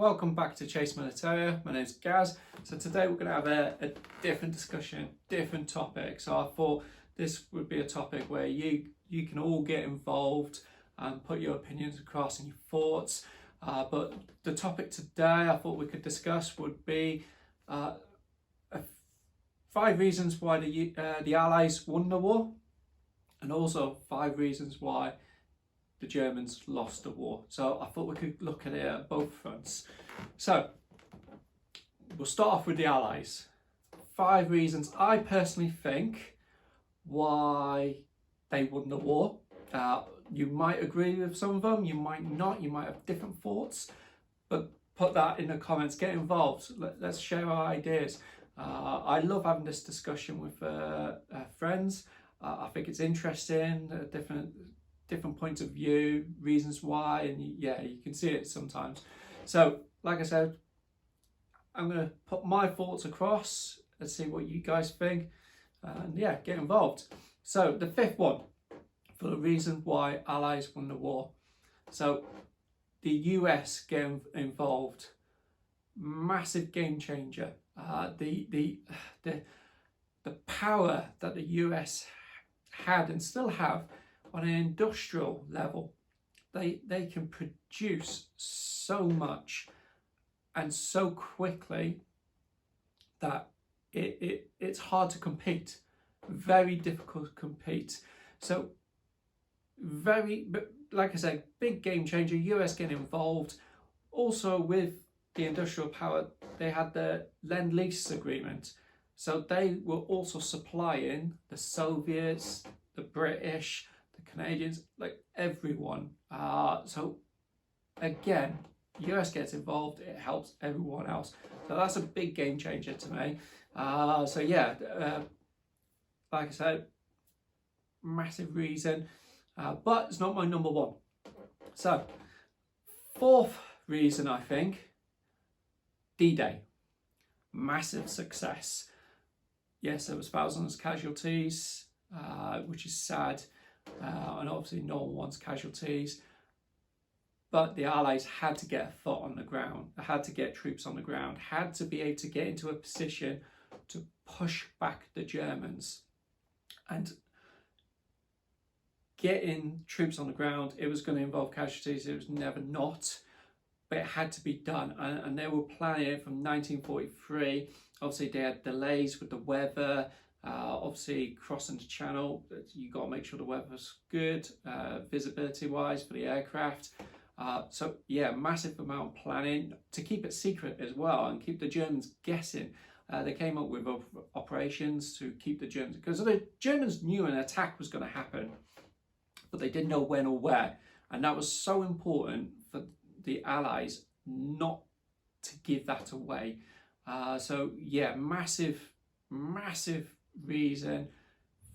welcome back to Chase Militaria. My name's Gaz. So today we're going to have a different discussion, different topic. So I thought this would be a topic where you can all get involved and put your opinions across and your thoughts. But the topic today I thought we could discuss would be 5 reasons why the Allies won the war, and also 5 reasons why the Germans lost the war. So I thought we could look at it at both fronts. So we'll start off with the Allies. 5 reasons I personally think why they won the war. You might agree with some of them, you might not, you might have different thoughts, but put that in the comments, get involved, let's share our ideas. I love having this discussion with friends. I think it's interesting, different points of view, reasons why, and yeah, you can see it sometimes. So like I said, I'm going to put my thoughts across. Let's see what you guys think, and yeah, get involved. So the 5th one, for the reason why Allies won the war. So the US getting involved, massive game changer. The power that the US had and still have on an industrial level, they can produce so much and so quickly that it's hard to compete, very difficult to compete. So but like I said, big game changer, US getting involved. Also with the industrial power, they had the Lend-Lease agreement, so they were also supplying the Soviets, the British, the Canadians, like everyone. So again, US gets involved, it helps everyone else. So that's a big game changer to me. So yeah, like I said, massive reason, but it's not my number one. So 4th reason, I think, D-Day, massive success. Yes, there was thousands of casualties, which is sad, and obviously no one wants casualties, but the Allies had to get a foot on the ground, had to get troops on the ground, had to be able to get into a position to push back the Germans. And getting troops on the ground, it was going to involve casualties, it was never not, but it had to be done, and they were planning it from 1943. Obviously they had delays with the weather, obviously crossing the channel, you got to make sure the weather's good, visibility wise for the aircraft. So yeah, massive amount of planning to keep it secret as well and keep the Germans guessing. They came up with operations to keep the Germans, because the Germans knew an attack was going to happen, but they didn't know when or where, and that was so important for the Allies not to give that away. So yeah, massive reason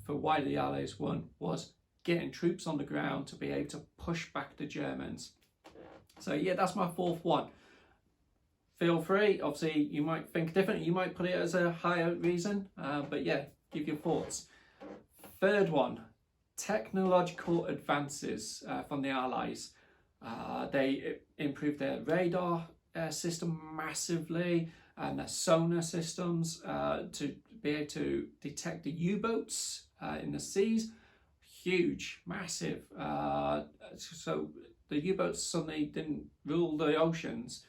for why the Allies won was getting troops on the ground to be able to push back the Germans. So yeah, that's my 4th one. Feel free, obviously you might think different, you might put it as a higher reason, but yeah, give your thoughts. 3rd one, technological advances from the Allies. They improved their radar system massively, and their sonar systems to be able to detect the U-boats in the seas. Huge, massive. So the U-boats suddenly didn't rule the oceans.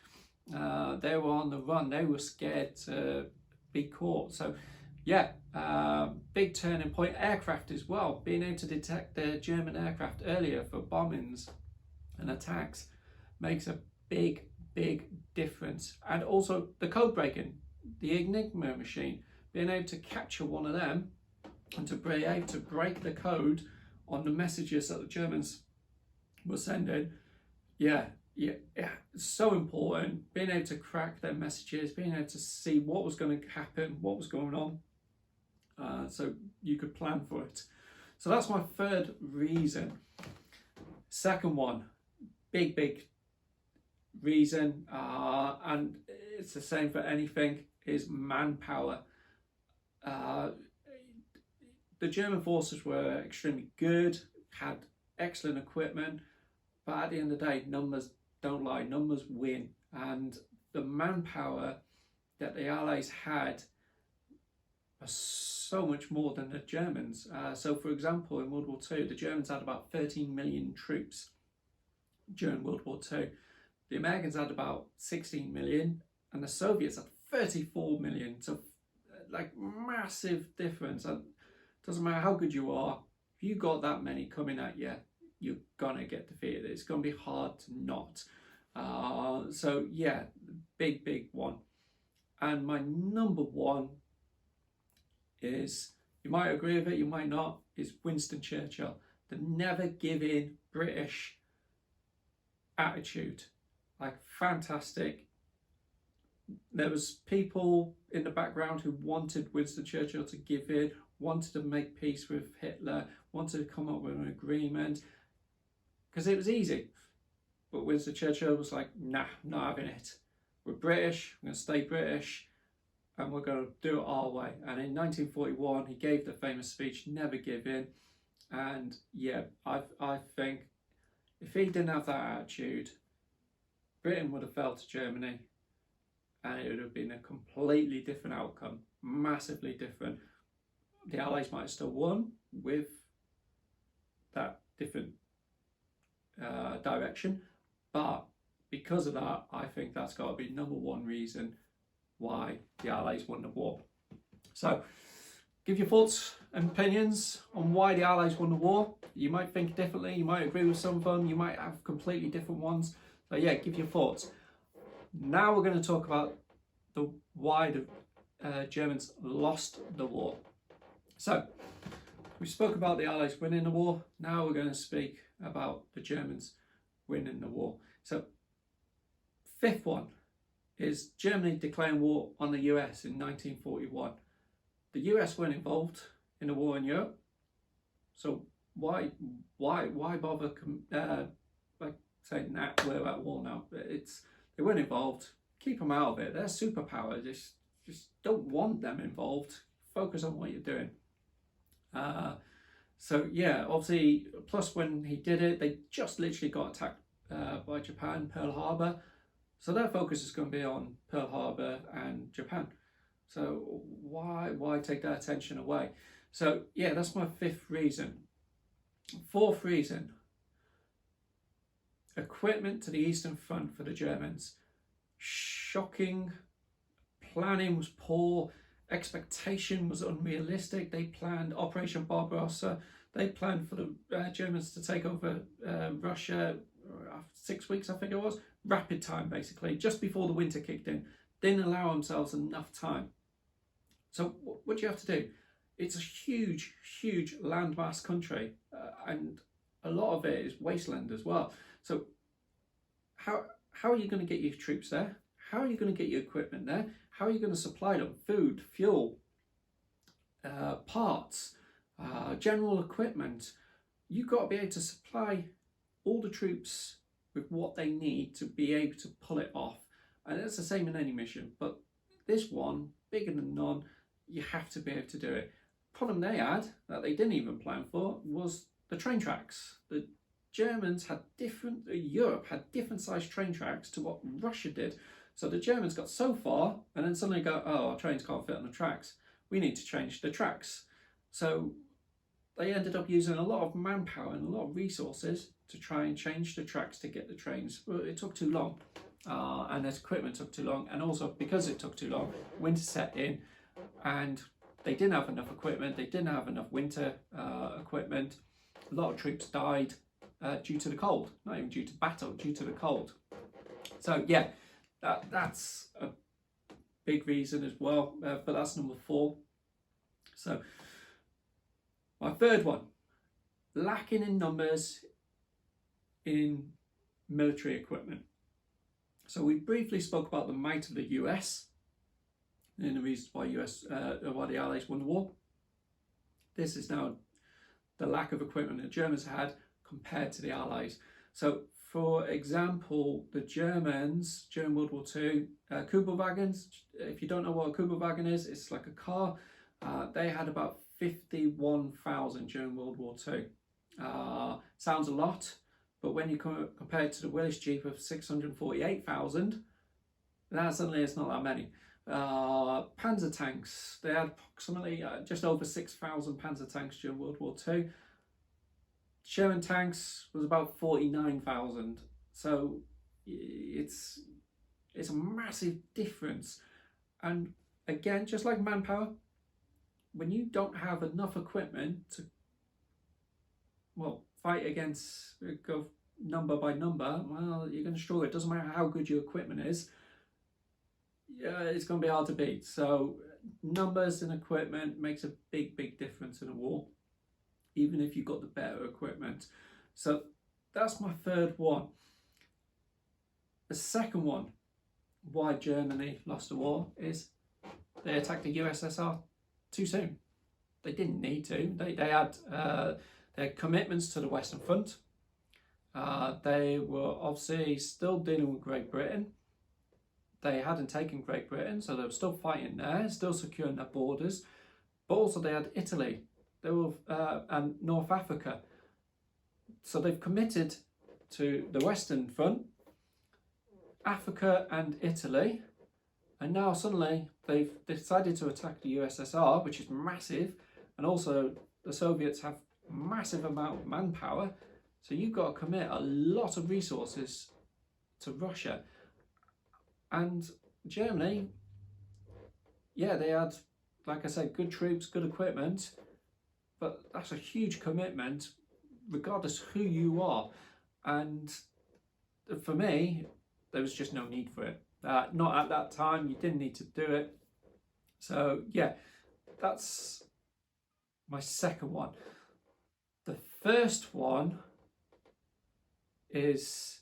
They were on the run. They were scared to be caught. So yeah, big turning point. Aircraft as well, being able to detect the German aircraft earlier for bombings and attacks makes a big difference. And also the code breaking, the Enigma machine, being able to capture one of them and to be able to break the code on the messages that the Germans were sending. Yeah, it's so important, being able to crack their messages, being able to see what was going to happen, what was going on, so you could plan for it. So that's my 3rd reason. 2nd one, big reason, and it's the same for anything, is manpower. The German forces were extremely good, had excellent equipment, but at the end of the day, numbers don't lie, numbers win. and the manpower that the Allies had was so much more than the Germans. So for example, in World War II, the Germans had about 13 million troops during World War II. The Americans had about 16 million, and the Soviets had 34 million. So like massive difference. And it doesn't matter how good you are, if you got that many coming at you, you're gonna get defeated. It's gonna be hard to not. So yeah, big one. And my number one is, you might agree with it, you might not, is Winston Churchill. The never give in British attitude. Like, fantastic. There was people in the background who wanted Winston Churchill to give in, wanted to make peace with Hitler, wanted to come up with an agreement, because it was easy. But Winston Churchill was like, nah, not having it. We're British, we're going to stay British, and we're going to do it our way. And in 1941, he gave the famous speech, never give in. And yeah, I think if he didn't have that attitude, Britain would have fell to Germany, and it would have been a completely different outcome, massively different. The Allies might have still won with that different direction, but because of that, I think that's got to be number one reason why the Allies won the war. So give your thoughts and opinions on why the Allies won the war. You might think differently, you might agree with some of them, you might have completely different ones. So yeah, give your thoughts. Now we're going to talk about why the Germans lost the war. So we spoke about the Allies winning the war. Now we're going to speak about the Germans winning the war. So fifth one is Germany declaring war on the US in 1941. The US weren't involved in the war in Europe, so why bother like saying that we're at war now? They weren't involved. Keep them out of it. They're superpower. Just don't want them involved. Focus on what you're doing. So yeah, obviously, plus when he did it, they just literally got attacked by Japan, Pearl Harbor. So their focus is going to be on Pearl Harbor and Japan. So why take that attention away? So yeah, that's my fifth reason. Fourth reason, equipment to the Eastern Front for the Germans. Shocking. Planning was poor. Expectation was unrealistic. They planned Operation Barbarossa. They planned for the Germans to take over Russia after 6 weeks, I think it was. Rapid time, basically, just before the winter kicked in. Didn't allow themselves enough time. So what do you have to do? It's a huge landmass country, and a lot of it is wasteland as well. So how are you going to get your troops there? How are you going to get your equipment there? How are you going to supply them? Food, fuel, parts, general equipment. You've got to be able to supply all the troops with what they need to be able to pull it off. And it's the same in any mission, but this one, bigger than none, you have to be able to do it. Problem they had, that they didn't even plan for, was the train tracks. The Germans had Europe had different sized train tracks to what Russia did. So the Germans got so far and then suddenly go, oh, our trains can't fit on the tracks. We need to change the tracks. So they ended up using a lot of manpower and a lot of resources to try and change the tracks to get the trains. Well, it took too long, and their equipment took too long. And also because it took too long, winter set in and they didn't have enough equipment. They didn't have enough winter equipment. A lot of troops died due to the cold, not even due to battle, due to the cold. So yeah, that's a big reason as well, but that's number 4. So my third one, lacking in numbers in military equipment. So we briefly spoke about the might of the US and the reasons why why the Allies won the war. This is now the lack of equipment the Germans had compared to the Allies. So for example, the Germans during World War II, Kubelwagons, if you don't know what a Kubelwagen is, it's like a car. They had about 51,000 during World War II. Sounds a lot, but when you compare it to the Willys Jeep of 648,000, Now suddenly it's not that many. Panzer tanks, they had approximately just over 6,000 panzer tanks during World War II. Sherman tanks was about 49,000. So it's a massive difference. And again, just like manpower, when you don't have enough equipment to, well, fight against, go number by number, well, you're going to struggle. It doesn't matter how good your equipment is. Yeah, it's going to be hard to beat. So numbers and equipment makes a big difference in a war, even if you've got the better equipment. So that's my third one. The second one, why Germany lost the war, is they attacked the USSR too soon. They didn't need to. They had commitments to the Western Front. They were obviously still dealing with Great Britain. They hadn't taken Great Britain, so they were still fighting there, still securing their borders. But also they had Italy, they were and North Africa. So they've committed to the Western Front, Africa and Italy, and now suddenly they've decided to attack the USSR, which is massive, and also the Soviets have massive amount of manpower. So you've got to commit a lot of resources to Russia. And Germany, yeah, they had, like I said, good troops, good equipment, but that's a huge commitment, regardless who you are. And for me, there was just no need for it. Not at that time, you didn't need to do it. So yeah, that's my second one. The first one is,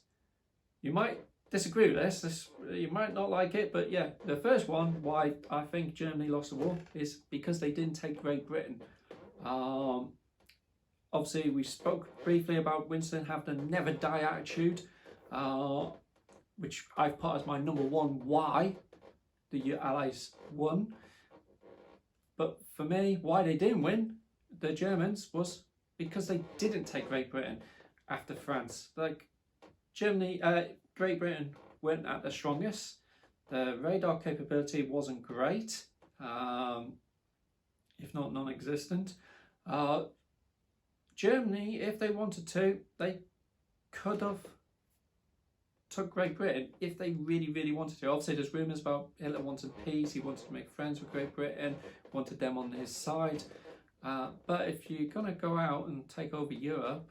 you might disagree with this, you might not like it, but yeah, the first one, why I think Germany lost the war, is because they didn't take Great Britain. Obviously, we spoke briefly about Winston having a never die attitude, which I've put as my number one why the Allies won. But for me, why they didn't win, the Germans, was because they didn't take Great Britain after France. Like Germany, Great Britain weren't at their strongest. The radar capability wasn't great, if not non-existent. Germany, if they wanted to, they could have took Great Britain if they really wanted to. Obviously, there's rumours about Hitler wanted peace, he wanted to make friends with Great Britain, wanted them on his side. But if you're going to go out and take over Europe,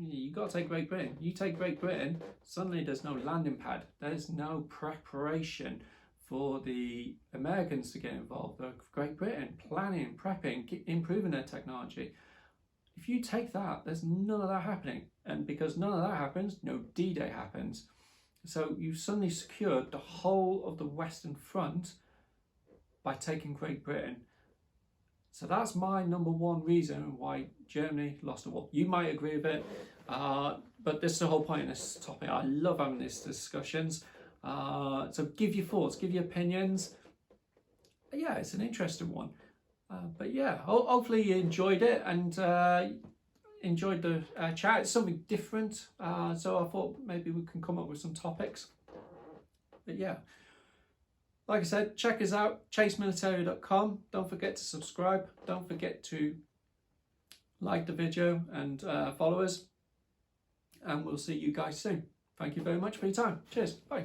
you got to take Great Britain. You take Great Britain, suddenly there's no landing pad. There's no preparation for the Americans to get involved. Great Britain, planning, prepping, improving their technology. If you take that, there's none of that happening. And because none of that happens, no D-Day happens. So you've suddenly secured the whole of the Western Front by taking Great Britain. So that's my number one reason why Germany lost the war. You might agree with it, but this is the whole point of this topic. I love having these discussions. So give your thoughts, give your opinions. Yeah, it's an interesting one. But yeah, hopefully you enjoyed it and enjoyed the chat. It's something different. So I thought maybe we can come up with some topics. But yeah. Like I said, check us out, chasemilitaria.com. Don't forget to subscribe. Don't forget to like the video and follow us. And we'll see you guys soon. Thank you very much for your time. Cheers. Bye.